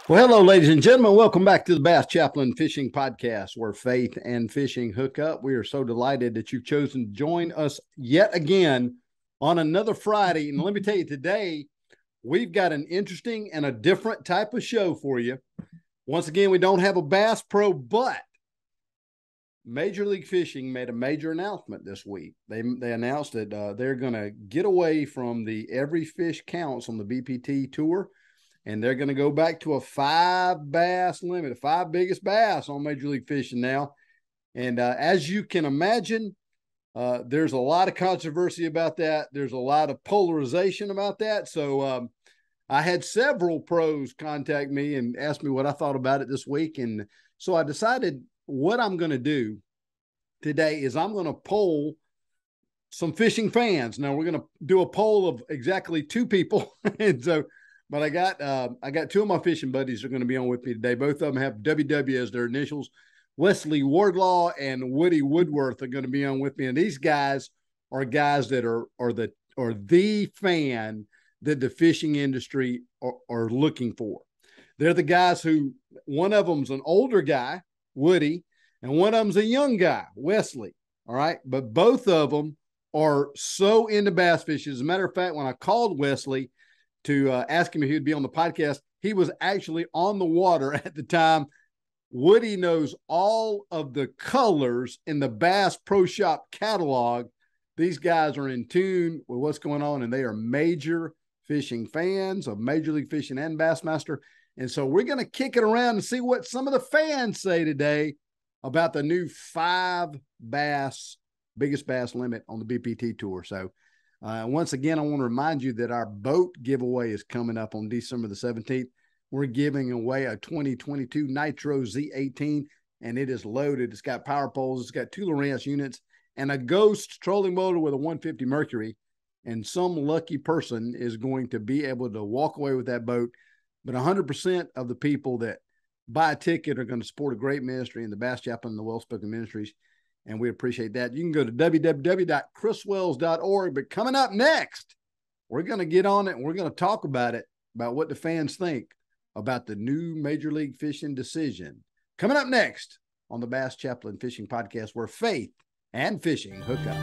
Well, hello, ladies and gentlemen. Welcome back to the Bass Chaplain Fishing Podcast, where faith and fishing hook up. We are so delighted that you've chosen to join us yet again on another Friday. And let me tell you, today we've got an interesting and a different type of show for you. Once again, we don't have a Bass Pro, but Major League Fishing made a major announcement this week. They announced that they're going to get away from the Every Fish Counts on the BPT Tour. And they're going to go back to a 5 bass limit, 5 biggest bass on Major League Fishing now. And as you can imagine, there's a lot of controversy about that. There's a lot of polarization about that. So I had several pros contact me and ask me what I thought about it this week. And so I decided what I'm going to do today is I'm going to poll some fishing fans. Now we're going to do a poll of exactly 2 people. And so but I got 2 of my fishing buddies are going to be on with me today. Both of them have WW as their initials. Wesley Wardlaw and Woody Woodworth are going to be on with me. And these guys are guys that are the fan that the fishing industry are looking for. They're the guys who, one of them's an older guy, Woody, and one of them's a young guy, Wesley. All right. But both of them are so into bass fishing. As a matter of fact, when I called Wesley to ask him if he would be on the podcast, he was actually on the water at the time. Woody knows all of the colors in the Bass Pro Shop catalog. These guys are in tune with what's going on, and they are major fishing fans of Major League Fishing and Bassmaster. And so we're going to kick it around and see what some of the fans say today about the new 5 bass, biggest bass limit on the BPT Tour. So once again, I want to remind you that our boat giveaway is coming up on December the 17th. We're giving away a 2022 Nitro Z18, and it is loaded. It's got power poles. It's got 2 Lowrance units and a Ghost trolling motor with a 150 Mercury. And some lucky person is going to be able to walk away with that boat. But 100% of the people that buy a ticket are going to support a great ministry in the Bass Chaplain and the Well-Spoken Ministries. And we appreciate that. You can go to www.chriswells.org. But coming up next, we're going to get on it and we're going to talk about it, about what the fans think about the new Major League Fishing decision. Coming up next on the Bass Chaplain Fishing Podcast, where faith and fishing hook up.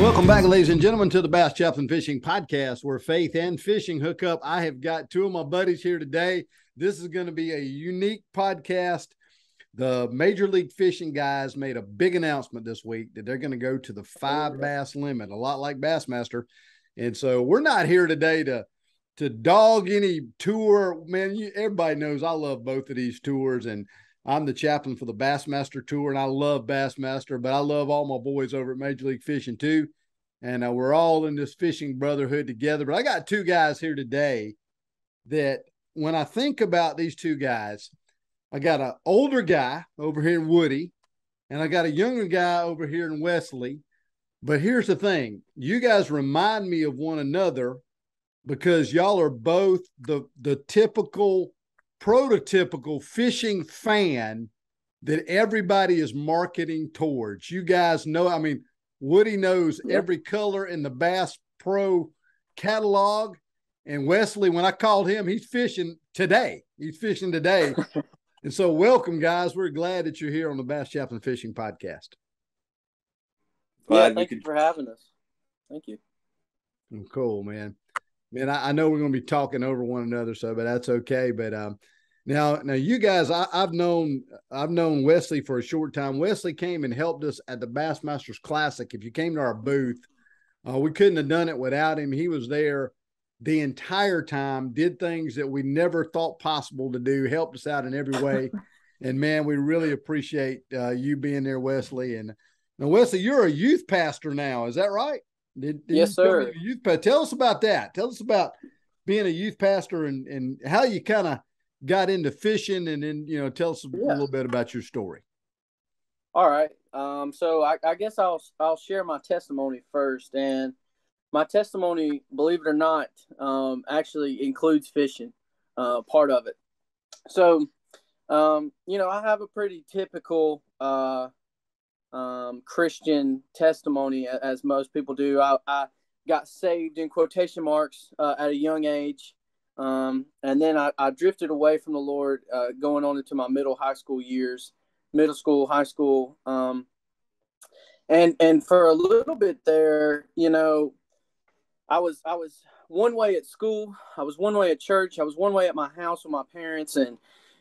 Welcome back, ladies and gentlemen, to the Bass Chaplain Fishing Podcast, where faith and fishing hook up. I have got 2 of my buddies here today. This is going to be a unique podcast. The Major League Fishing guys made a big announcement this week that they're going to go to the 5 bass limit, a lot like Bassmaster. And so we're not here today to dog any tour. Man, everybody knows I love both of these tours, and I'm the chaplain for the Bassmaster Tour, and I love Bassmaster, but I love all my boys over at Major League Fishing too. And we're all in this fishing brotherhood together. But I got 2 guys here today that when I think about these 2 guys, I got an older guy over here in Woody, and I got a younger guy over here in Wesley. But here's the thing. You guys remind me of one another because y'all are both the typical, prototypical fishing fan that everybody is marketing towards. You guys know, I mean, Woody knows every color in the Bass Pro catalog. And Wesley, when I called him, he's fishing today. And so welcome, guys. We're glad that you're here on the Bass Chaplain Fishing Podcast. Thank you for having us. Thank you. Cool, man. Man, I know we're going to be talking over one another, but that's okay. But now you guys, I've known Wesley for a short time. Wesley came and helped us at the Bassmasters Classic. If you came to our booth, we couldn't have done it without him. He was there the entire time, did things that we never thought possible to do, helped us out in every way. And man, we really appreciate you being there, Wesley. And now, Wesley, you're a youth pastor now. Is that right? Yes, sir. Tell us about that. Tell us about being a youth pastor and how you kind of got into fishing, and then, tell us a little bit about your story. All right. So I guess I'll share my testimony first. And my testimony, believe it or not, actually includes fishing. part of it. So, I have a pretty typical Christian testimony, as most people do. I got saved in quotation marks at a young age. And then I drifted away from the Lord going on into my middle school, high school. And for a little bit there, I was one way at school, I was one way at church, I was one way at my house with my parents, and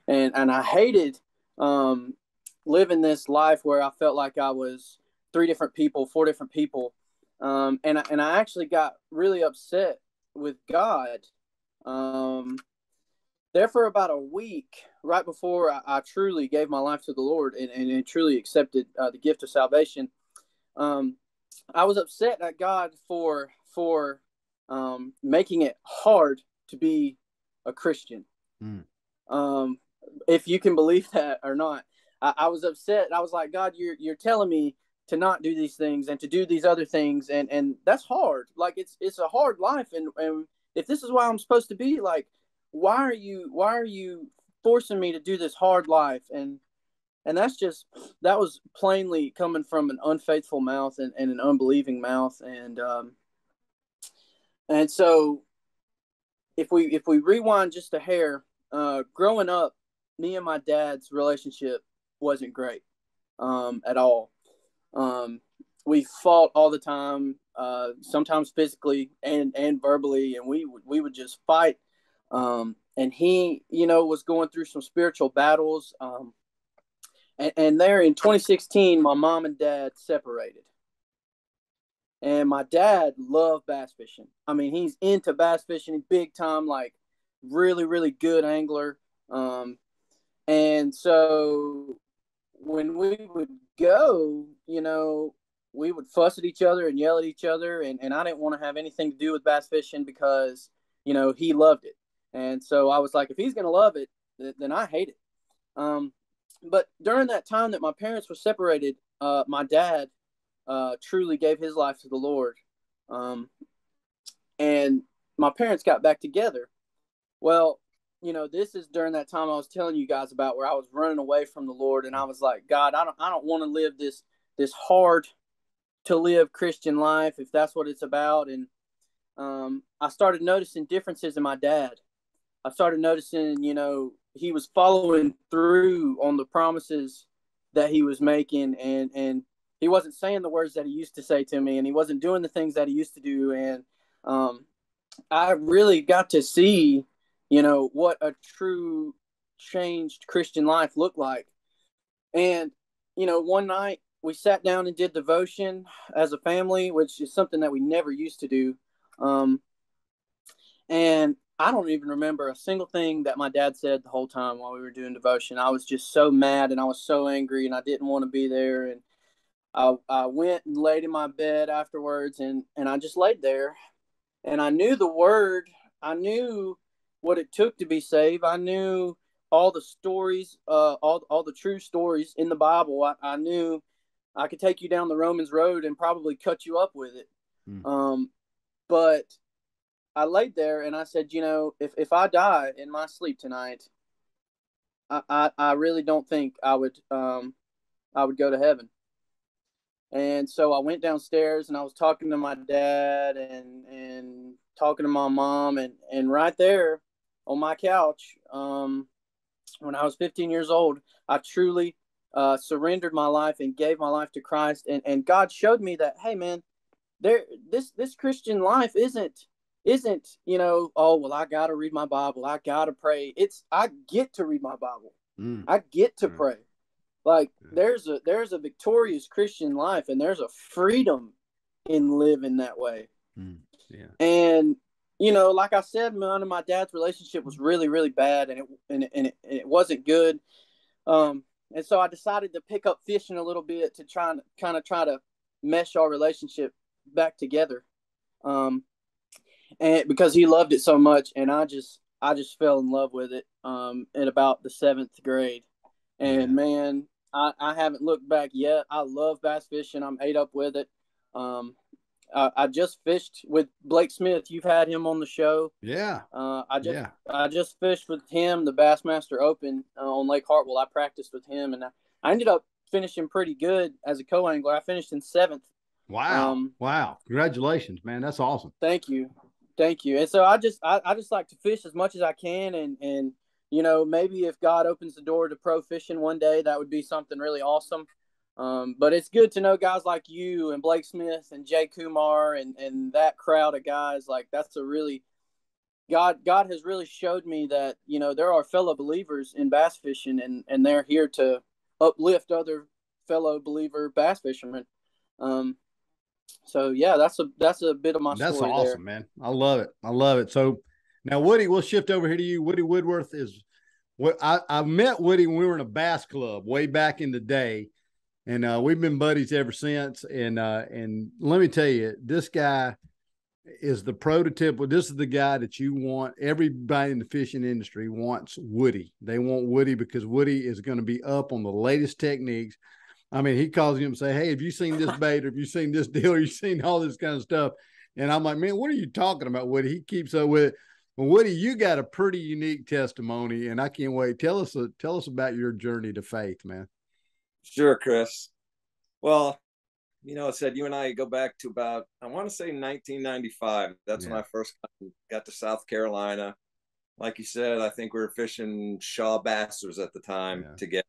I hated living this life where I felt like I was three different people, four different people. And I actually got really upset with God there for about a week, right before I truly gave my life to the Lord and truly accepted the gift of salvation. I was upset at God for making it hard to be a Christian. If you can believe that or not, I was upset. I was like, God, you're telling me to not do these things and to do these other things, and that's hard. Like it's a hard life, and if this is why I'm supposed to be, like, why are you forcing me to do this hard life? And that was plainly coming from an unfaithful mouth and an unbelieving mouth. And so if we rewind just a hair, growing up, me and my dad's relationship wasn't great at all. We fought all the time, sometimes physically and verbally, and we would just fight. And he, was going through some spiritual battles. And there in 2016, my mom and dad separated. And my dad loved bass fishing. I mean, he's into bass fishing big time, like really, really good angler. And so when we would go, we would fuss at each other and yell at each other. And I didn't want to have anything to do with bass fishing because, he loved it. And so I was like, if he's going to love it, then I hate it. But during that time that my parents were separated, my dad truly gave his life to the Lord. And my parents got back together. Well, this is during that time I was telling you guys about, where I was running away from the Lord, and I was like, God, I don't want to live this hard to live Christian life, if that's what it's about. And I started noticing differences in my dad. I started noticing, he was following through on the promises that he was making, and he wasn't saying the words that he used to say to me, and he wasn't doing the things that he used to do. And I really got to see, what a true changed Christian life looked like. And, one night we sat down and did devotion as a family, which is something that we never used to do. And I don't even remember a single thing that my dad said the whole time while we were doing devotion. I was just so mad and I was so angry and I didn't want to be there. And I went and laid in my bed afterwards, and I just laid there, and I knew the word. I knew what it took to be saved. I knew all the stories, all the true stories in the Bible. I knew I could take you down the Romans road and probably cut you up with it. But I laid there and I said, if I die in my sleep tonight, I really don't think I would go to heaven. And so I went downstairs and I was talking to my dad and talking to my mom, and right there on my couch, when I was 15 years old, I truly surrendered my life and gave my life to Christ. And God showed me that, hey man, this Christian life isn't, oh, well, I got to read my Bible, I got to pray. I get to read my Bible. I get to pray. Like there's a victorious Christian life, and there's a freedom in living that way. Yeah. And like I said, mine and my dad's relationship was really, really bad, and it wasn't good. And so I decided to pick up fishing a little bit to try to mesh our relationship back together. And because he loved it so much, and I just fell in love with it in about the 7th grade. And man, I haven't looked back yet. I love bass fishing. I'm ate up with it. I just fished with Blake Smith. You've had him on the show. Yeah. I just fished with him the Bassmaster Open on Lake Hartwell. I practiced with him, and I ended up finishing pretty good as a co-angler. I finished in 7th. Wow. Congratulations, man. That's awesome. Thank you. And so I just like to fish as much as I can, and maybe if God opens the door to pro fishing one day, that would be something really awesome. But it's good to know guys like you and Blake Smith and Jay Kumar and that crowd of guys. Like, that's a really God has really showed me that there are fellow believers in bass fishing, and they're here to uplift other fellow believer bass fishermen. So yeah, that's a bit of my story. That's awesome, there. Man. I love it. So now, Woody, we'll shift over here to you. Woody Woodworth is what I met Woody when we were in a bass club way back in the day. And we've been buddies ever since. And let me tell you, this guy is the prototypical. This is the guy that you want. Everybody in the fishing industry wants Woody. They want Woody because Woody is going to be up on the latest techniques. I mean, he calls him and say, "Hey, have you seen this bait? Or have you seen this deal? Or you seen all this kind of stuff?" And I'm like, "Man, what are you talking about, Woody?" He keeps up with it. Well, Woody, you got a pretty unique testimony, and I can't wait. Tell us about your journey to faith, man. Sure, Chris. Well, I said you and I go back to about, I want to say 1995. That's when I first got to South Carolina. Like you said, I think we were fishing Shaw Bassers at the time together.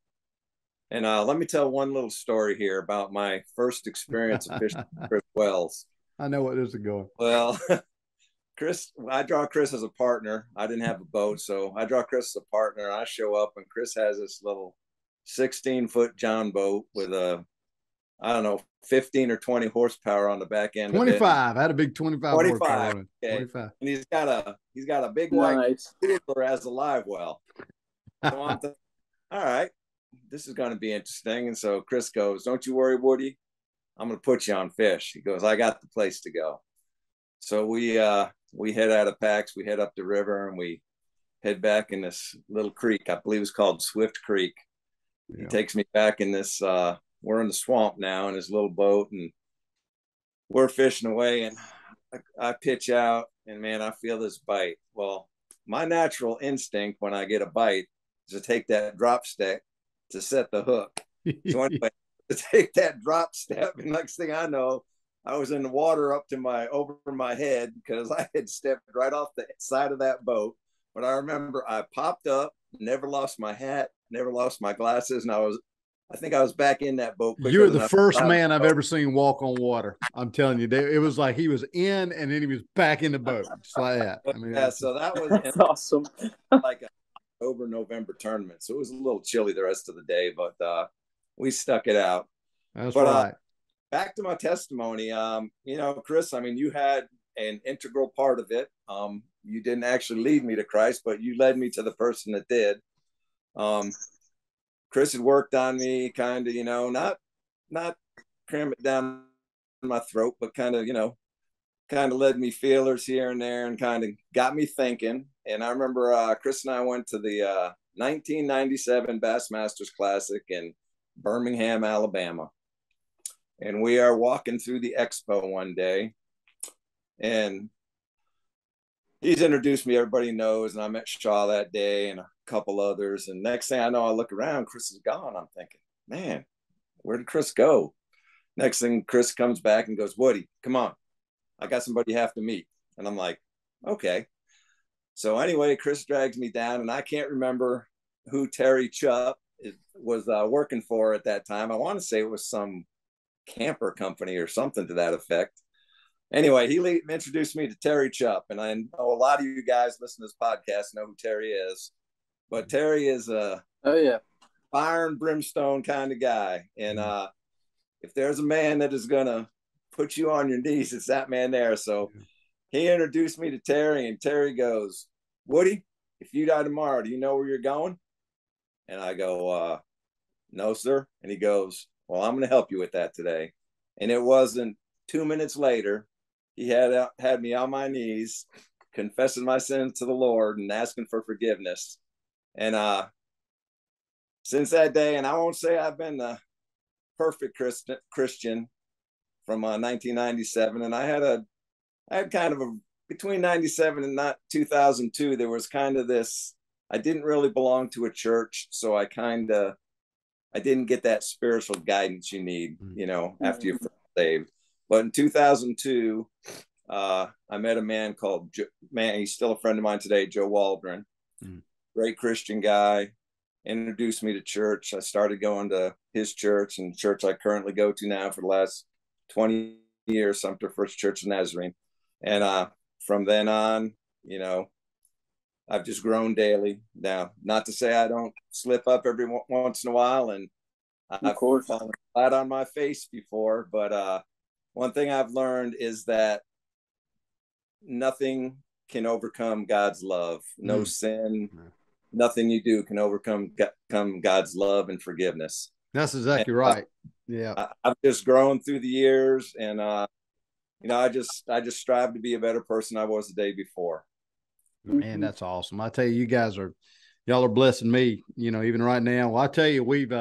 And let me tell one little story here about my first experience of fishing Chris Wells. I know what this is going. Well, I draw Chris as a partner. I didn't have a boat, so I draw Chris as a partner. I show up, and Chris has this little 16-foot John boat with a, I don't know, 15 or 20 horsepower on the back end. 25. I had a big 25. 25. Okay. 25. And he's got a big white cooler as a live well. So I'm thinking, all right, this is going to be interesting. And so Chris goes, "Don't you worry, Woody. I'm going to put you on fish." He goes, "I got the place to go." So we head out of PAX. We head up the river, and we head back in this little creek. I believe it's called Swift Creek. Yeah. He takes me back in this, we're in the swamp now in his little boat, and we're fishing away, and I pitch out, and man, I feel this bite. Well, my natural instinct when I get a bite is to take that drop stick to set the hook. So anyway, to take that drop step, and next thing I know, I was in the water over my head because I had stepped right off the side of that boat. But I remember I popped up, never lost my hat, never lost my glasses, and I think I was back in that boat. You're the first man I've ever seen walk on water. I'm telling you, it was like he was in and then he was back in the boat, just like that. I mean, so that was awesome. Like an October-November tournament, so it was a little chilly the rest of the day, but we stuck it out. That's right. Back to my testimony. Chris, I mean, you had an integral part of it. You didn't actually lead me to Christ, but you led me to the person that did. Chris had worked on me, kind of, not cram it down my throat, but kind of led me feelers here and there, and kind of got me thinking. And I remember Chris and I went to the 1997 Bassmasters Classic in Birmingham, Alabama. And we are walking through the expo one day, and he's introduced me, everybody knows, and I met Shaw that day and a couple others. And next thing I know, I look around, Chris is gone. I'm thinking, man, where did Chris go? Next thing, Chris comes back and goes, "Woody, come on. I got somebody you have to meet." And I'm like, okay. So anyway, Chris drags me down, and I can't remember who Terry Chupp was working for at that time. I want to say it was some camper company or something to that effect. Anyway, he introduced me to Terry Chupp, and I know a lot of you guys listen to this podcast know who Terry is, but Terry is a fire and brimstone kind of guy. And if there's a man that is going to put you on your knees, it's that man there. So he introduced me to Terry, and Terry goes, "Woody, if you die tomorrow, do you know where you're going?" And I go, "No, sir." And he goes, "Well, I'm going to help you with that today." And it wasn't 2 minutes later, he had me on my knees, confessing my sins to the Lord and asking for forgiveness. And since that day, and I won't say I've been a perfect Christian, from 1997, and I had kind of a between 97 and not 2002. There was kind of this. I didn't really belong to a church, so I didn't get that spiritual guidance you need, after you're saved. But in 2002, I met a man called he's still a friend of mine today, Joe Waldron. Great Christian guy. Introduced me to church. I started going to his church, and the church I currently go to now for the last 20 years, Sumter First Church of Nazarene. And from then on, I've just grown daily. Now, not to say I don't slip up every once in a while, and I've fallen flat on my face before, but one thing I've learned is that nothing can overcome God's love. No sin, nothing you do can overcome God's love and forgiveness. That's exactly right. Yeah. I've just grown through the years, and I just strive to be a better person I was the day before. Man, that's awesome. I tell you, y'all are blessing me, even right now. Well, I tell you, we've,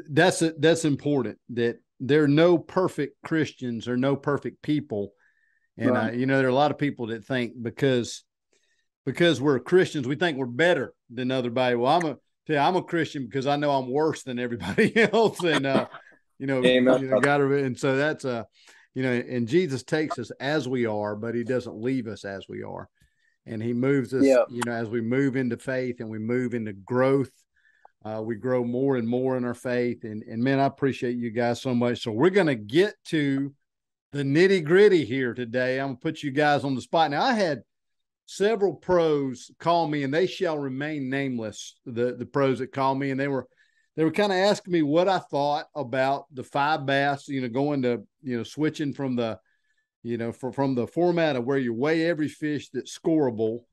that's important, that there are no perfect Christians or no perfect people. And, right. There are a lot of people that think because we're Christians, we think we're better than everybody. Well, I'm a Christian because I know I'm worse than everybody else. And, and so that's, and Jesus takes us as we are, but he doesn't leave us as we are. And he moves us, as we move into faith and we move into growth, we grow more and more in our faith. And man, I appreciate you guys so much. So we're going to get to the nitty gritty here today. I'm going to put you guys on the spot. Now, I had several pros call me, and they shall remain nameless, the pros that call me, and they were kind of asking me what I thought about the 5 bass, going to, switching from the, from the format of where you weigh every fish that's scoreable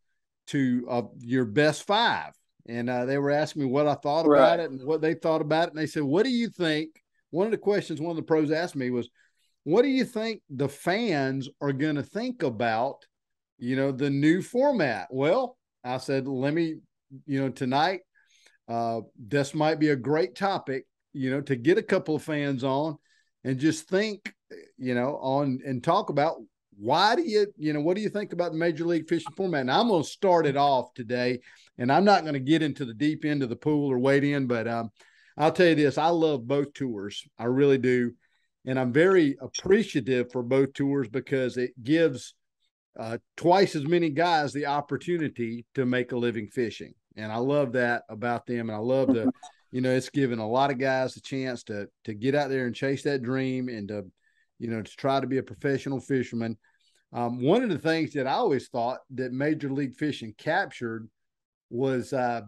to your best 5. And they were asking me what I thought about it and what they thought about it. And they said, what do you think? One of the questions one of the pros asked me was, what do you think the fans are going to think about, the new format? Well, I said, let me, tonight, this might be a great topic, to get a couple of fans on and just think, on and talk about what do you think about the Major League Fishing format? And I'm going to start it off today, and I'm not going to get into the deep end of the pool or wade in, but I'll tell you this, I love both tours. I really do. And I'm very appreciative for both tours because it gives twice as many guys the opportunity to make a living fishing. And I love that about them. And I love it's given a lot of guys a chance to get out there and chase that dream and to try to be a professional fisherman. One of the things that I always thought that Major League Fishing captured was a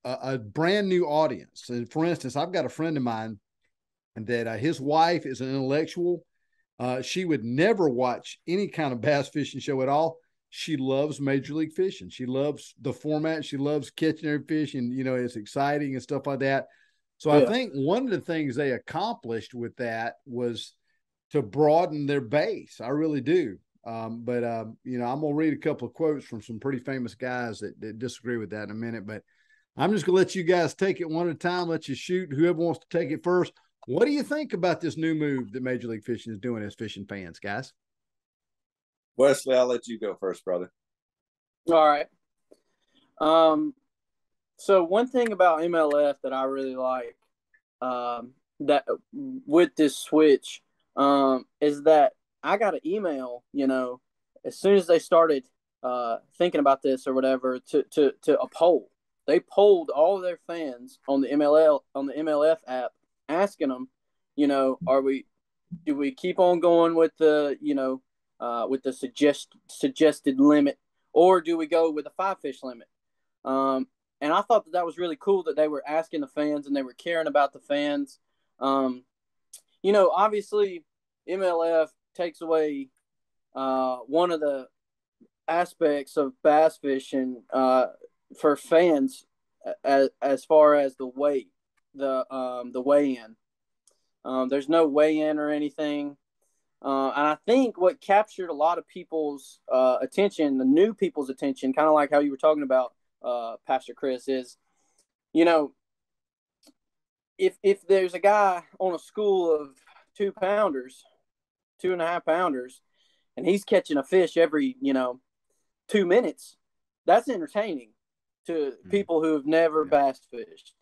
brand new audience. And for instance, I've got a friend of mine that his wife is an intellectual. She would never watch any kind of bass fishing show at all. She loves Major League Fishing. She loves the format. She loves catching every fish, and it's exciting and stuff like that. So I think one of the things they accomplished with that was to broaden their base. I really do. But I'm going to read a couple of quotes from some pretty famous guys that disagree with that in a minute. But I'm just going to let you guys take it one at a time. Let you shoot. Whoever wants to take it first. What do you think about this new move that Major League Fishing is doing as fishing fans, guys? Wesley, I'll let you go first, brother. All right. So one thing about MLF that I really like that with this switch is that I got an email, as soon as they started thinking about this or whatever, to a poll. They polled all of their fans on the MLF app, asking them, do we keep on going with the, with the suggested limit, or do we go with a 5-fish limit? And I thought that was really cool that they were asking the fans and they were caring about the fans. Obviously MLF takes away one of the aspects of bass fishing for fans as far as the weight, the weigh-in. There's no weigh-in or anything. And I think what captured a lot of people's attention, the new people's attention, kind of like how you were talking about, Pastor Chris, is, if there's a guy on a school of 2-pounders, 2.5-pounders, and he's catching a fish every 2 minutes. That's entertaining to people who have never bass fished.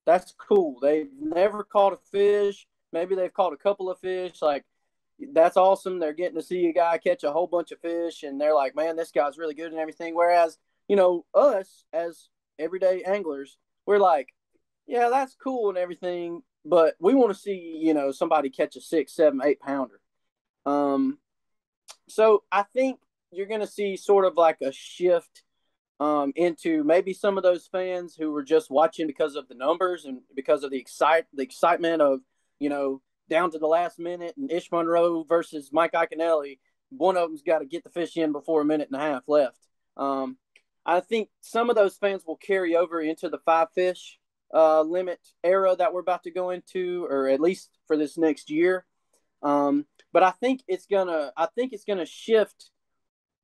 That's cool. They've never caught a fish. Maybe they've caught a couple of fish. Like, that's awesome. They're getting to see a guy catch a whole bunch of fish, and they're like, man, this guy's really good and everything. Whereas, us as everyday anglers, we're like, yeah, that's cool and everything, but we want to see, somebody catch a 6, 7, 8-pounder. So I think you're going to see sort of like a shift into maybe some of those fans who were just watching because of the numbers and because of the excitement of, down to the last minute and Ish Monroe versus Mike Iaconelli. One of them's got to get the fish in before a minute and a half left. I think some of those fans will carry over into the 5-fish limit era that we're about to go into, or at least for this next year. But I think it's gonna shift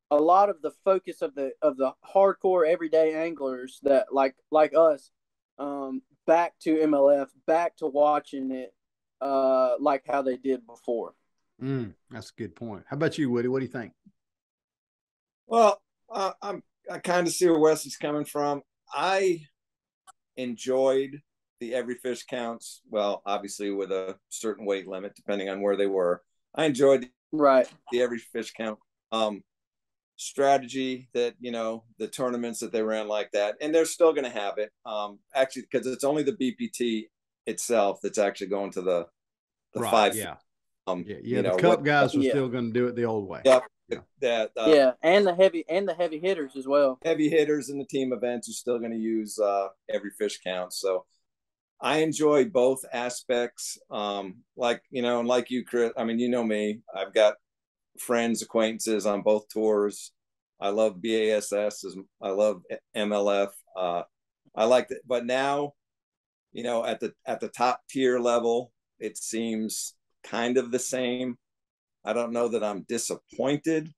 a lot of the focus of the hardcore everyday anglers that like us back to MLF, back to watching it like how they did before. That's a good point. How about you, Woody? What do you think? Well, I kind of see where Wes is coming from. I enjoyed the every fish counts. Well, obviously with a certain weight limit, depending on where they were. I enjoyed the every fish count strategy that, the tournaments that they ran like that. And they're still going to have it. Actually, because it's only the BPT itself that's actually going to the 5. Yeah. The Cup guys are still going to do it the old way. Yep. And the heavy hitters as well. Heavy hitters in the team events are still going to use every fish count. So I enjoy both aspects. Like you, Chris. I mean, me. I've got friends, acquaintances on both tours. I love BASS. I love MLF. I like that, but now, at the top tier level, it seems kind of the same. I don't know that I'm disappointed,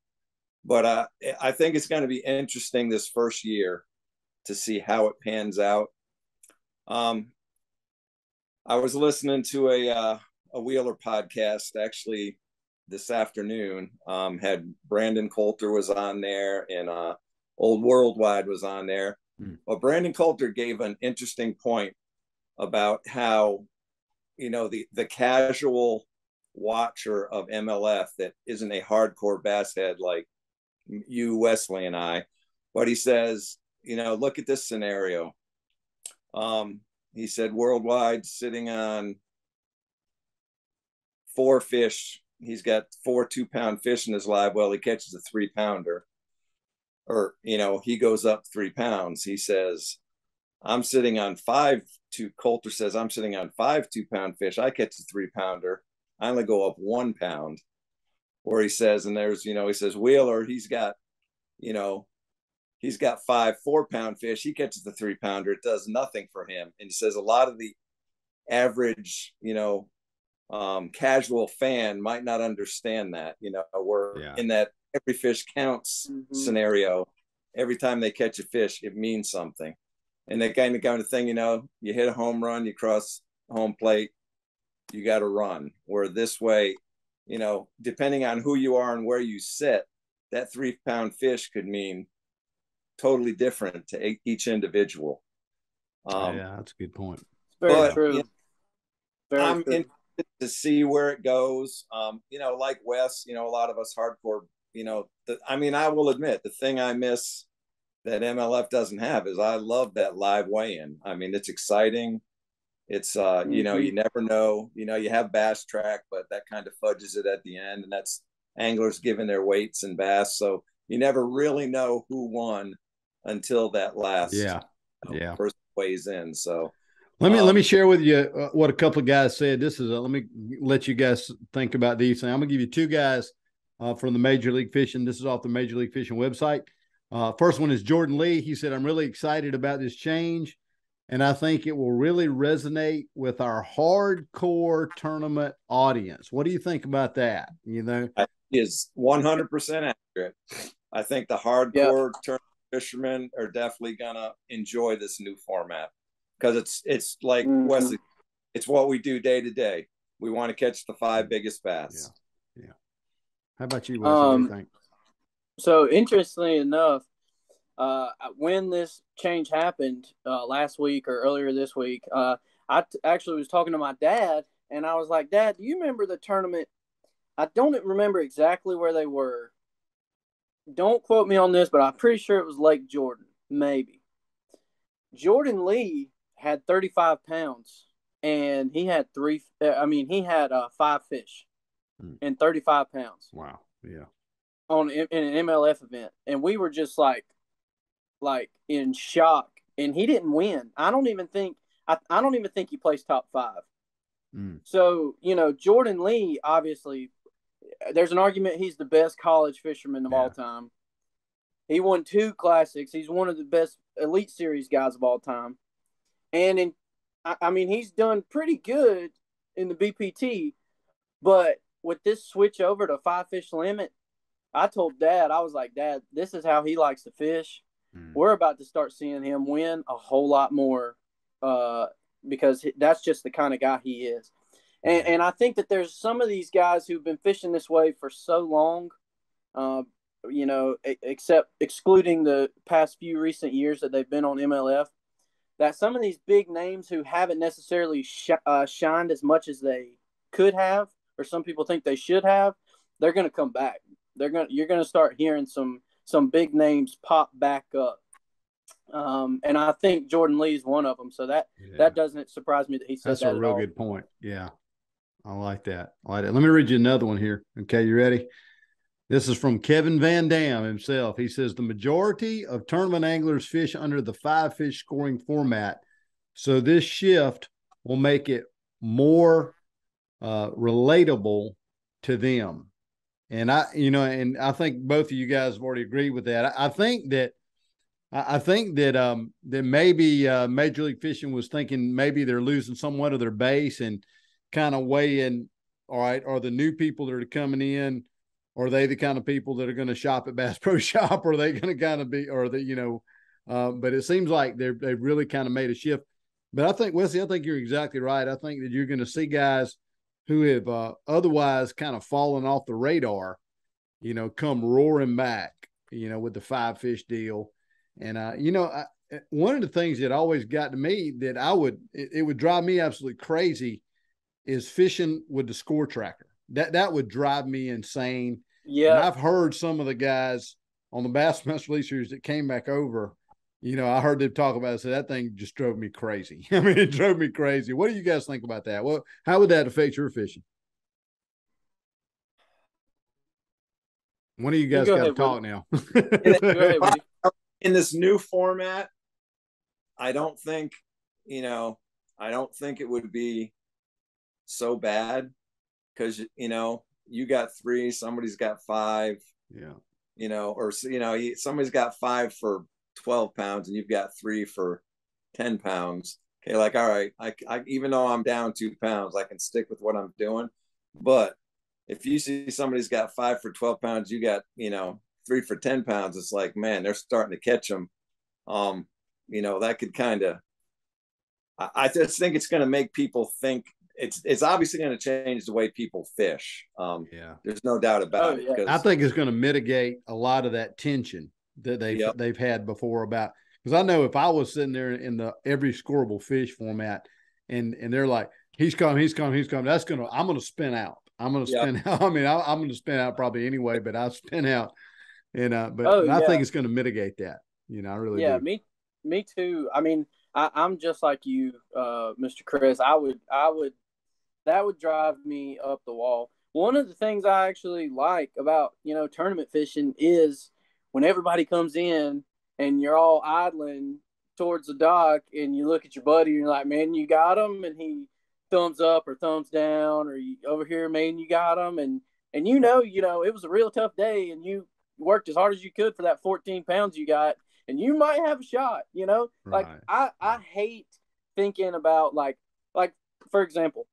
but I think it's going to be interesting this first year to see how it pans out. I was listening to a Wheeler podcast actually this afternoon. Had Brandon Coulter was on there, and Old Worldwide was on there. Well, Brandon Coulter gave an interesting point about how, the casual watcher of MLF that isn't a hardcore bass head like you, Wesley, and I, but he says, look at this scenario. He said Worldwide sitting on 4 fish. He's got 4 2-pound fish in his live well. He catches a 3-pounder, or he goes up 3 pounds. He says, I'm sitting on 5 Coulter says, I'm sitting on 5 2-pound fish. I catch a 3-pounder. I only go up 1 pound. Where he says, and there's, he says Wheeler, he's got 5 4-pound fish. He catches the 3-pounder. It does nothing for him. And he says a lot of the average, casual fan might not understand that. We're in that every fish counts scenario. Every time they catch a fish, it means something. And that kind of thing, you hit a home run, you cross home plate, you got to run. Where this way, depending on who you are and where you sit, that 3-pound fish could mean totally different to each individual. That's a good point. Very true. I'm interested to see where it goes. Like Wes, a lot of us hardcore, I will admit the thing I miss that MLF doesn't have is I love that live weigh-in. I mean, it's exciting. It's, you never know, you have Bass Track, but that kind of fudges it at the end. And that's anglers giving their weights and bass. So you never really know who won until that last person weighs in. So let me share with you what a couple of guys said. Let me let you guys think about these things. I'm gonna give you 2 guys from the Major League Fishing. This is off the Major League Fishing website. First one is Jordan Lee. He said, I'm really excited about this change, and I think it will really resonate with our hardcore tournament audience. What do you think about that? Is 100% accurate. I think the hardcore tournament fishermen are definitely gonna enjoy this new format because it's like Wesley, it's what we do day to day. We want to catch the 5 biggest bass. Yeah. How about you, Wesley? What do you think? So interestingly enough, when this change happened last week or earlier this week, I actually was talking to my dad, and I was like, Dad, do you remember the tournament? I don't remember exactly where they were. Don't quote me on this, but I'm pretty sure it was Lake Jordan, maybe. Jordan Lee had 35 pounds, and he had he had 5 fish and 35 pounds. Wow. Yeah. In an MLF event, and we were just like in shock. And he didn't win. I don't even think he placed top 5. So Jordan Lee, obviously, there's an argument he's the best college fisherman of all time. He won 2 classics. He's one of the best Elite Series guys of all time, and he's done pretty good in the BPT. But with this switch over to 5 fish limit, I told Dad, I was like, Dad, this is how he likes to fish. We're about to start seeing him win a whole lot more because that's just the kind of guy he is. And I think that there's some of these guys who've been fishing this way for so long, excluding the past few recent years that they've been on MLF, that some of these big names who haven't necessarily shined as much as they could have, or some people think they should have, they're going to come back. You're going to start hearing some big names pop back up. And I think Jordan Lee is one of them. So that doesn't surprise me that he said that. That's a real good point. Yeah. I like that. Let me read you another one here. Okay. You ready? This is from Kevin Van Dam himself. He says the majority of tournament anglers fish under the 5 fish scoring format. So this shift will make it more relatable to them. And I think both of you guys have already agreed with that. I think that maybe Major League Fishing was thinking maybe they're losing somewhat of their base and kind of weighing, all right, are the new people that are coming in, are they the kind of people that are going to shop at Bass Pro Shop? Or are they going to kind of be, but it seems like they've really kind of made a shift. But I think, Wesley, you're exactly right. I think that you're going to see guys who have otherwise kind of fallen off the radar, come roaring back, with the 5 fish deal. And, one of the things that always got to me that it would drive me absolutely crazy is fishing with the score tracker. That would drive me insane. Yeah. And I've heard some of the guys on the Bassmaster Elite Series that came back over, I heard them talk about it. So that thing just drove me crazy. I mean, it drove me crazy. What do you guys think about that? Well, how would that affect your fishing? One of you guys got to talk now. In this new format, I don't think it would be so bad because, you got 3, somebody's got 5. Yeah. Somebody's got 5 for 12 pounds and you've got 3 for 10 pounds. Okay. Like, all right, I even though I'm down 2 pounds, I can stick with what I'm doing. But if you see somebody's got 5 for 12 pounds, you got, 3 for 10 pounds, it's like, man, they're starting to catch them. That could kind of, I just think it's going to make people think it's obviously going to change the way people fish. There's no doubt about it. I think it's going to mitigate a lot of that tension that they've had before about, because I know if I was sitting there in the every scoreable fish format and they're like, he's coming, I'm going to spin out. I'm going to spin out. I mean, I'm going to spin out probably anyway, but I'll spin out. And, I think it's going to mitigate that, I really do. Yeah, me too. I mean, I'm just like you, Mr. Chris. That would drive me up the wall. One of the things I actually like about, tournament fishing is when everybody comes in and you're all idling towards the dock and you look at your buddy and you're like, man, you got him. And he thumbs up or thumbs down, or you over here, man, you got him. And it was a real tough day and you worked as hard as you could for that 14 pounds you got, and you might have a shot, Right. Like I hate thinking about like, for example,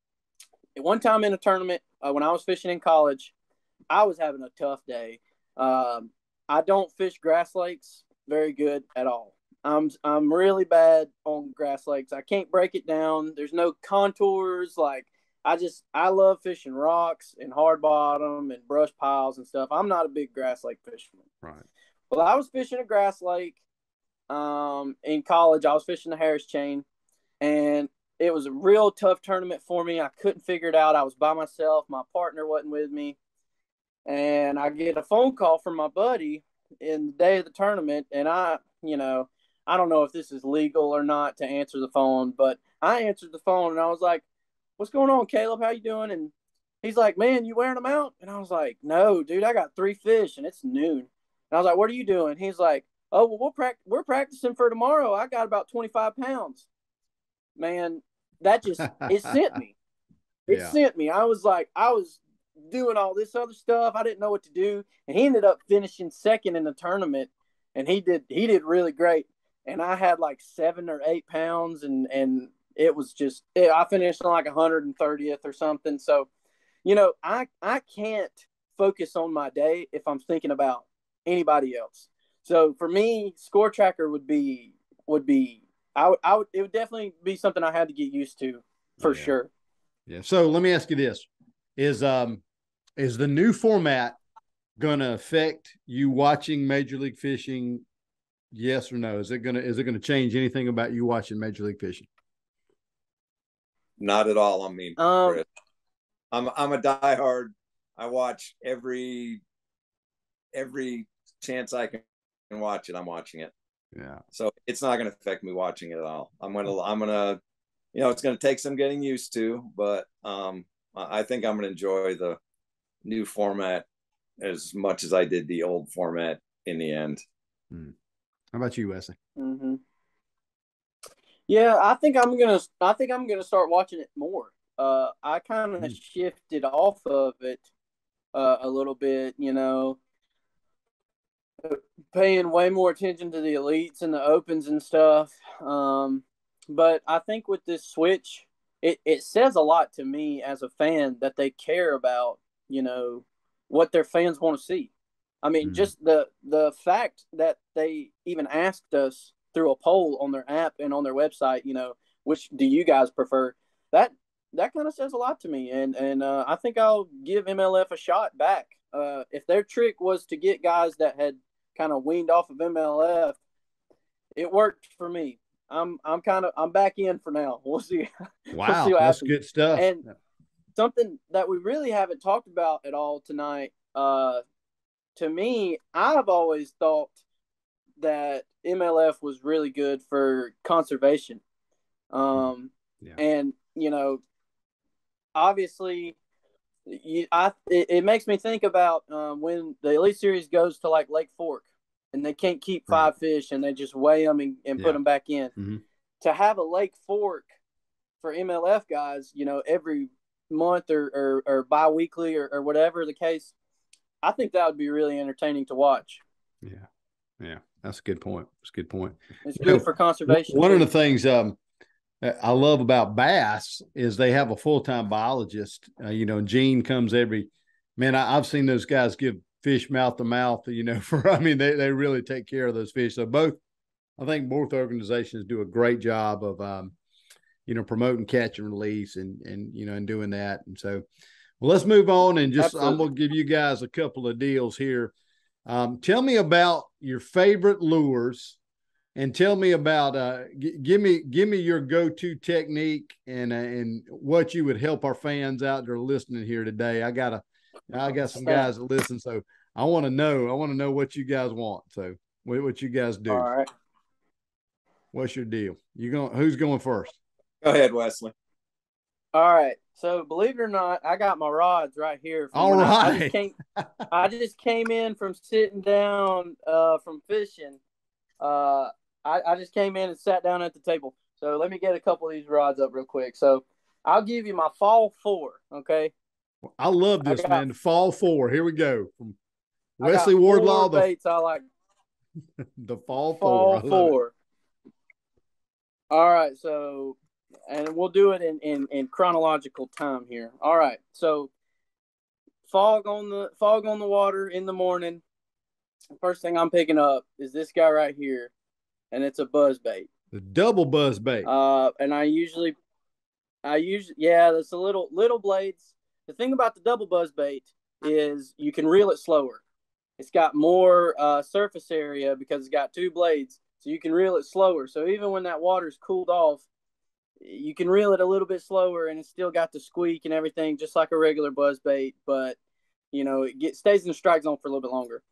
at one time in a tournament, when I was fishing in college, I was having a tough day. I don't fish grass lakes very good at all. I'm really bad on grass lakes. I can't break it down. There's no contours. Like I love fishing rocks and hard bottom and brush piles and stuff. I'm not a big grass lake fisherman. Right. Well, I was fishing a grass lake in college. I was fishing the Harris chain, and it was a real tough tournament for me. I couldn't figure it out. I was by myself. My partner wasn't with me. And I get a phone call from my buddy in the day of the tournament, and I don't know if this is legal or not to answer the phone, but I answered the phone and I was like, "What's going on, Caleb? How you doing?" And he's like, "Man, you wearing them out?" And I was like, "No, dude, I got 3 fish and it's noon." And I was like, "What are you doing?" He's like, "Oh, well, we're practicing for tomorrow. I got about 25 pounds." Man, that just it sent me. It sent me. I was doing all this other stuff. I didn't know what to do, and he ended up finishing second in the tournament, and he did really great. And I had like 7 or 8 pounds, and it was just I finished on like 130th or something. So, I can't focus on my day if I'm thinking about anybody else. So for me, Score Tracker would be I would it would definitely be something I had to get used to for sure. Yeah. So let me ask you this: is the new format going to affect you watching Major League Fishing? Yes or no? Is it going to change anything about you watching Major League Fishing? Not at all. I mean, Chris. I'm a diehard. I watch every chance I can watch it. I'm watching it. Yeah. So it's not going to affect me watching it at all. I'm gonna, it's going to take some getting used to, but I think I'm going to enjoy the new format as much as I did the old format in the end. How about you, Wesley? Mm-hmm. Yeah, I think I'm gonna start watching it more. I kind of shifted off of it a little bit, paying way more attention to the elites and the opens and stuff. But I think with this switch, it says a lot to me as a fan that they care about, what their fans want to see. I mean, just the fact that they even asked us through a poll on their app and on their website, which do you guys prefer? That kind of says a lot to me, and I think I'll give MLF a shot back. If their trick was to get guys that had kind of weaned off of MLF, it worked for me. I'm back in for now. We'll see. Wow, we'll see what that's happens. good stuff. And something that we really haven't talked about at all tonight. To me, I've always thought that MLF was really good for conservation. And obviously, it makes me think about when the Elite Series goes to like Lake Fork and they can't keep 5 fish and they just weigh them and put them back in. Mm-hmm. To have a Lake Fork for MLF guys, every month or bi-weekly or whatever the case, I think that would be really entertaining to watch. Yeah, that's a good point. It's good for conservation. One of the things I love about bass is they have a full-time biologist. Gene comes I've seen those guys give fish mouth to mouth, they really take care of those fish. So I think both organizations do a great job of, promoting catch and release and doing that. And so, well, let's move on and I'm going to give you guys a couple of deals here. Tell me about your favorite lures and tell me about, give me your go-to technique and what you would help our fans out there listening here today. I got some guys that listen, so I want to know what you guys want. So what you guys do. All right. What's your deal? Who's going first? Go ahead, Wesley. All right. So believe it or not, I got my rods right here. All right. I just came in from sitting down from fishing. I just came in and sat down at the table. So let me get a couple of these rods up real quick. So I'll give you my Fall 4, okay? I love this, man. Fall 4. Here we go. From Wesley Wardlaw. The baits I like. The Fall 4. Fall 4. All right, so and we'll do it in chronological time here. All right, so fog on the water in the morning. First thing I'm picking up is this guy right here, and it's a buzz bait. The double buzz bait. And I that's a little blades. The thing about the double buzz bait is you can reel it slower. It's got more surface area because it's got two blades, so you can reel it slower. So even when that water's cooled off, you can reel it a little bit slower, and it's still got the squeak and everything, just like a regular buzz bait. But it stays in the strike zone for a little bit longer.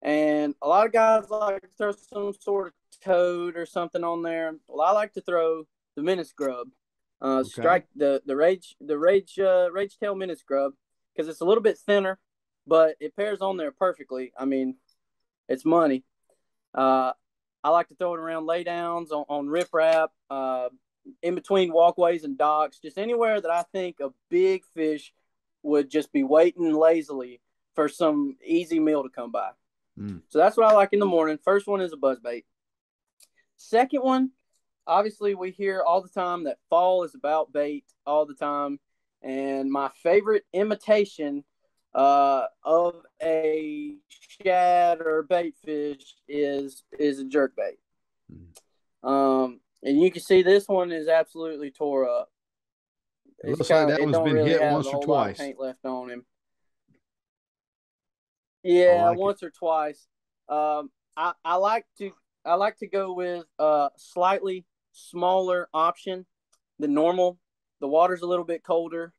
And a lot of guys like to throw some sort of toad or something on there. Well, I like to throw the minute scrub. Strike the rage tail minute scrub because it's a little bit thinner, but it pairs on there perfectly. I mean, it's money. I like to throw it around laydowns on riprap, in between walkways and docks, just anywhere that I think a big fish would just be waiting lazily for some easy meal to come by. So that's what I like in the morning. First one is a buzzbait. Second one, obviously we hear all the time that fall is about bait all the time. And my favorite imitation of a shad or bait fish is a jerkbait. And you can see this one is absolutely tore up. It looks like that one's been hit once or twice. Paint left on him. Yeah, once or twice. I like to go with a slightly smaller option than normal. The water's a little bit colder.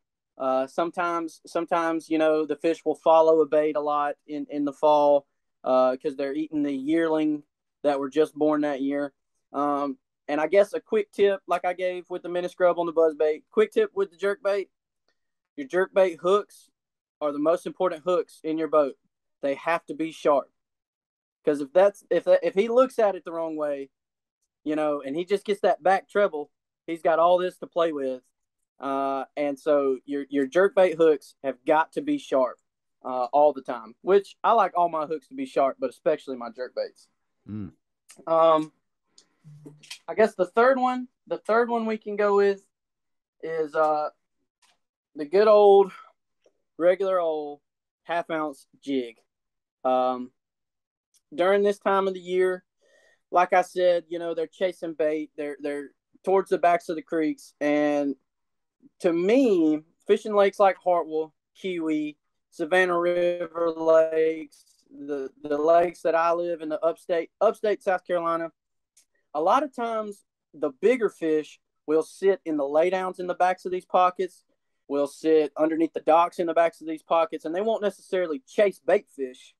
Sometimes the fish will follow a bait a lot in the fall because they're eating the yearling that were just born that year. And I guess a quick tip, like I gave with the mini scrub on the buzz bait, quick tip with the jerk bait: your jerk bait hooks are the most important hooks in your boat. They have to be sharp, because if he looks at it the wrong way, and he just gets that back treble, he's got all this to play with. And so your jerkbait hooks have got to be sharp all the time, which I like all my hooks to be sharp, but especially my jerkbaits. I guess the third one we can go with is the good old regular old half-ounce jig. During this time of the year, like I said, they're chasing bait. They're towards the backs of the creeks. And to me, fishing lakes like Hartwell, Kiwi, Savannah River lakes, the lakes that I live in, the upstate South Carolina, a lot of times the bigger fish will sit in the laydowns in the backs of these pockets, will sit underneath the docks in the backs of these pockets, and they won't necessarily chase bait fish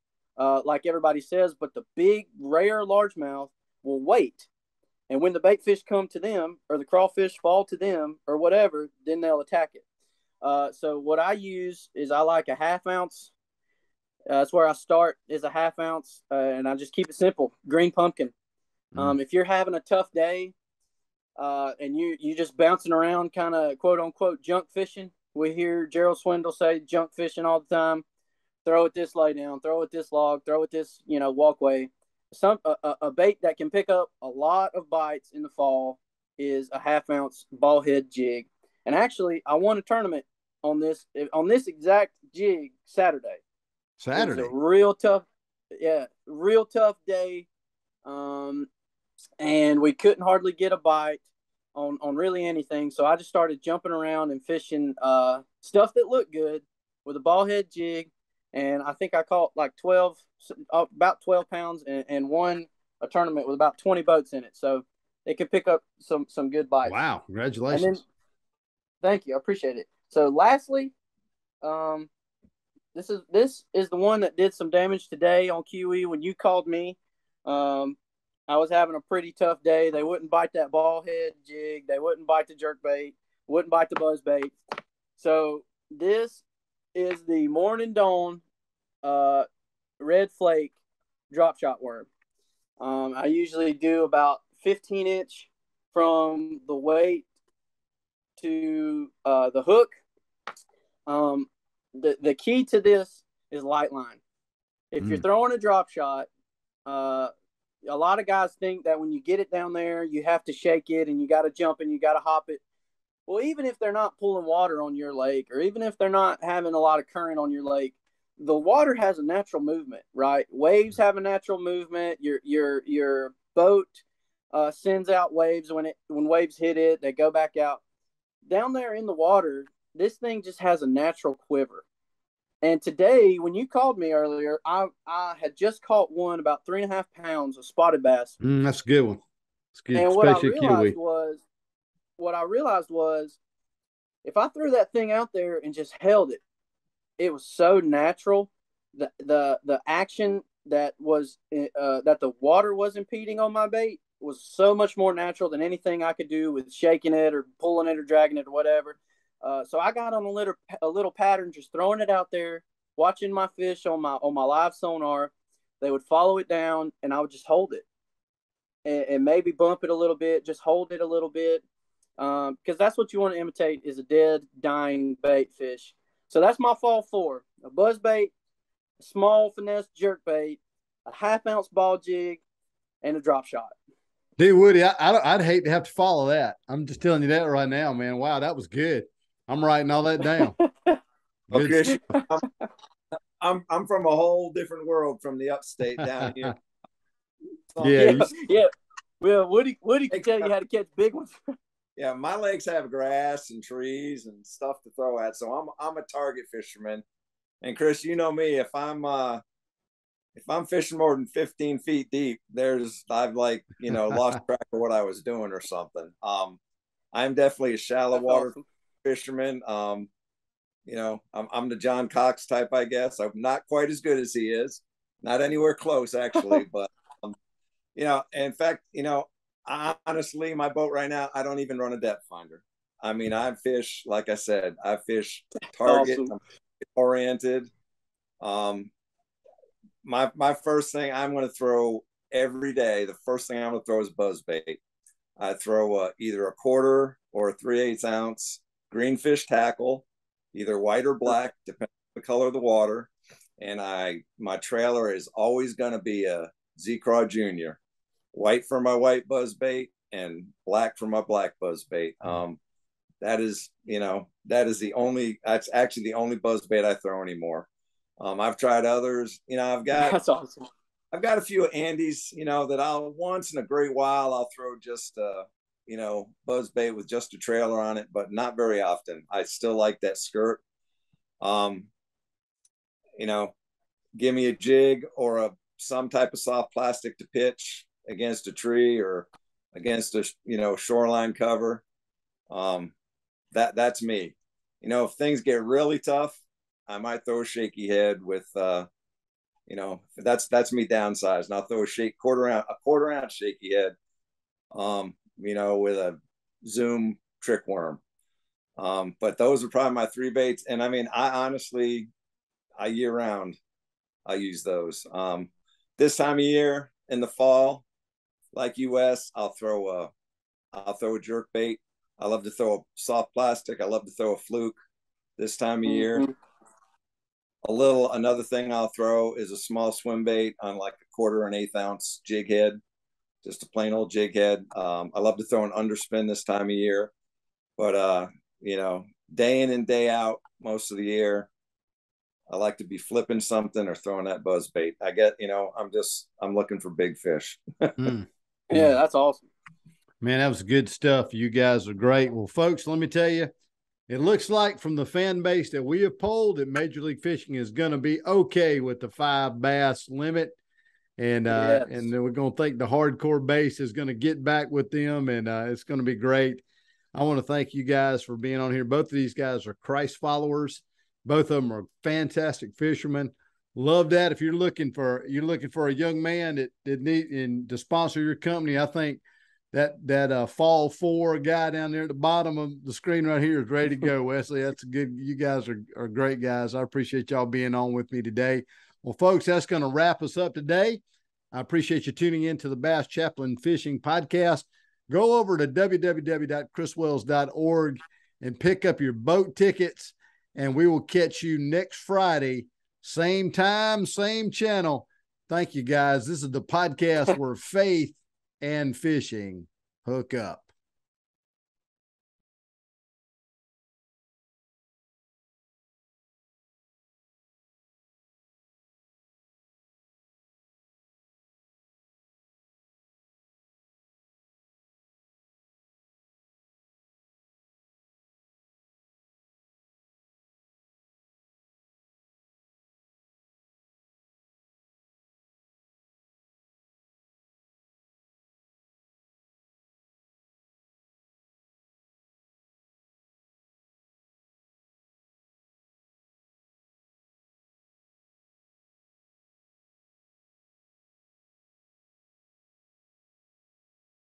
like everybody says, but the big, rare largemouth will wait. And when the bait fish come to them, or the crawfish fall to them, or whatever, then they'll attack it. So what I use is I like a half-ounce. That's where I start, is a half-ounce, and I just keep it simple. Green pumpkin. If you're having a tough day and you just bouncing around, kind of quote-unquote junk fishing, we hear Gerald Swindle say junk fishing all the time. Throw it this lay down, throw it this log, throw it this walkway. A bait that can pick up a lot of bites in the fall is a half-ounce ball head jig. And actually, I won a tournament on this exact jig Saturday. It was a real tough day. And we couldn't hardly get a bite on really anything. So I just started jumping around and fishing stuff that looked good with a ball head jig. And I think I caught like about 12 pounds and won a tournament with about 20 boats in it. So it could pick up some good bites. Wow. Congratulations. Thank you. I appreciate it. So lastly, this is the one that did some damage today on QE when you called me. I was having a pretty tough day. They wouldn't bite that ball head jig. They wouldn't bite the jerk bait. Wouldn't bite the buzz bait. So this is the Morning Dawn red flake drop shot worm. I usually do about 15-inch from the weight to the hook. The key to this is light line. If you're throwing a drop shot, a lot of guys think that when you get it down there, you have to shake it and you got to jump and you got to hop it. Well, even if they're not pulling water on your lake, or even if they're not having a lot of current on your lake, the water has a natural movement, right? Waves have a natural movement. Your boat sends out waves when waves hit it. They go back out. down there in the water, this thing just has a natural quiver. And today, when you called me earlier, I had just caught one about 3.5 pounds of spotted bass. That's a good one. It's good, And especially kiwi. what I realized was, if I threw that thing out there and just held it, it was so natural. The action that was that the water was impeding on my bait was so much more natural than anything I could do with shaking it or pulling it or dragging it or whatever. So I got on a little pattern, just throwing it out there, watching my fish on my live sonar. They would follow it down, and I would just hold it and maybe bump it a little bit, just hold it a little bit, because that's what you want to imitate is a dead, dying bait fish. So that's my fall 4: a buzz bait, a small finesse jerk bait, a 1/2 ounce ball jig, and a drop shot. Dude, Woody, I'd hate to have to follow that. I'm just telling you that right now, man. Wow, that was good. I'm writing all that down. Okay, I'm from a whole different world from the upstate down here. Yeah. Well, Woody can tell you how to catch big ones. Yeah, my lakes have grass and trees and stuff to throw at, so I'm a target fisherman. And Chris, you know me, if I'm fishing more than 15 feet deep, I've lost track of what I was doing or something. I'm definitely a shallow water fisherman. I'm the John Cox type, I guess. I'm not quite as good as he is, not anywhere close actually, but in fact, honestly, my boat right now, I don't even run a depth finder. I mean, I fish, like I said, I fish target oriented. My first thing I'm going to throw every day, the first thing I'm going to throw is buzz bait. I throw either a 1/4 or a 3/8 ounce greenfish tackle, either white or black, depending on the color of the water. And my trailer is always going to be a Z-Craw Jr. White for my white buzz bait and black for my black buzz bait. That's actually the only buzz bait I throw anymore. I've tried others. That's awesome. I've got a few Andes, that I'll once in a great while I'll throw just buzz bait with just a trailer on it, but not very often. I still like that skirt. Give me a jig or some type of soft plastic to pitch against a tree or against a shoreline cover. That's me. If things get really tough, I might throw a shaky head with that's me downsized. And I'll throw a 1/4 ounce shaky head, with a Zoom trick worm. But those are probably my 3 baits. And I mean, I honestly, year round, I use those. This time of year in the fall, like US, I'll throw a jerk bait. I love to throw a soft plastic. I love to throw a fluke this time of year. Another thing I'll throw is a small swim bait on like a 1/4 and 1/8 ounce jig head, just a plain old jig head. I love to throw an underspin this time of year, but day in and day out, most of the year, I like to be flipping something or throwing that buzz bait. I'm looking for big fish. Yeah, that's awesome. Man, that was good stuff. You guys are great. Well, folks, let me tell you, it looks like from the fan base that we have polled that Major League Fishing is going to be okay with the 5 bass limit. And and then we're going to think the hardcore base is going to get back with them, and it's going to be great. I want to thank you guys for being on here. Both of these guys are Christ followers. Both of them are fantastic fishermen. Love that. If you're looking for a young man that need to sponsor your company, I think that fall 4 guy down there at the bottom of the screen right here is ready to go. Wesley, that's good. You guys are great guys. I appreciate y'all being on with me today. Well, folks, that's going to wrap us up today. I appreciate you tuning in to the Bass Chaplain Fishing Podcast. Go over to www.chriswells.org and pick up your boat tickets, and we will catch you next Friday, same time, same channel. Thank you, guys. This is the podcast where faith and fishing hook up.